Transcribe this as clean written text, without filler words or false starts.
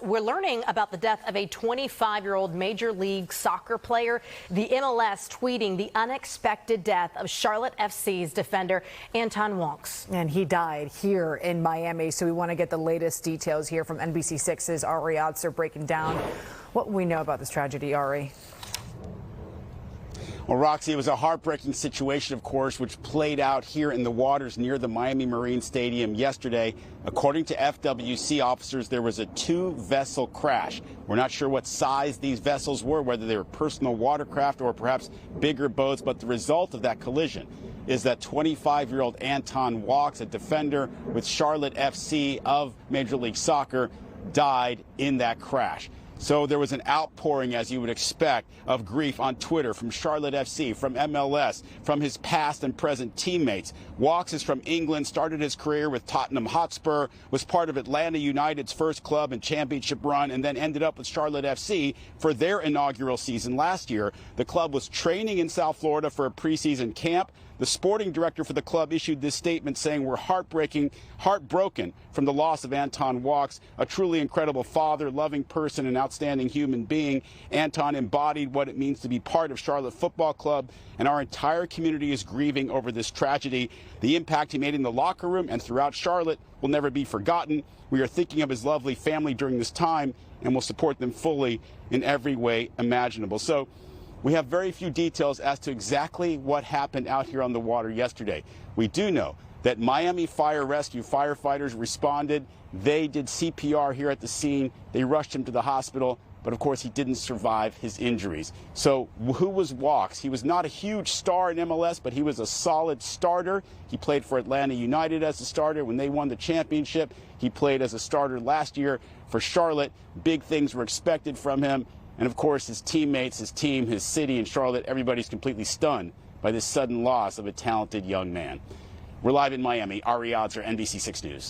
We're learning about the death of a 25-year-old Major League Soccer player. The MLS tweeting the unexpected death of Charlotte FC's defender Anton. And he died here in Miami. So we want to get the latest details here from NBC6's Ari Odzer breaking down what we know about this tragedy. Ari. Well, Roxy, it was a heartbreaking situation, of course, which played out here in the waters near the Miami Marine Stadium yesterday. According to FWC officers, there was a two-vessel crash. We're not sure what size these vessels were, whether they were personal watercraft or perhaps bigger boats, but the result of that collision is that 25-year-old Anton, a defender with Charlotte FC of Major League Soccer, died in that crash. So there was an outpouring, as you would expect, of grief on Twitter from Charlotte FC, from MLS, from his past and present teammates. Walks is from England, started his career with Tottenham Hotspur, was part of Atlanta United's first club and championship run, and then ended up with Charlotte FC for their inaugural season last year. The club was training in South Florida for a preseason camp. The sporting director for the club issued this statement saying, "We're heartbroken from the loss of Anton Walks, a truly incredible father, loving person, and outstanding human being. Anton embodied what it means to be part of Charlotte Football Club, and our entire community is grieving over this tragedy. The impact he made in the locker room and throughout Charlotte will never be forgotten. We are thinking of his lovely family during this time and will support them fully in every way imaginable." So we have very few details as to exactly what happened out here on the water yesterday. We do know that Miami Fire Rescue firefighters responded. They did CPR here at the scene. They rushed him to the hospital, but of course he didn't survive his injuries. So who was Walks? He was not a huge star in MLS, but he was a solid starter. He played for Atlanta United as a starter when they won the championship. He played as a starter last year for Charlotte. Big things were expected from him. And of course, his teammates, his team, his city in Charlotte, everybody's completely stunned by this sudden loss of a talented young man. We're live in Miami. Ari Odzer, NBC6 News.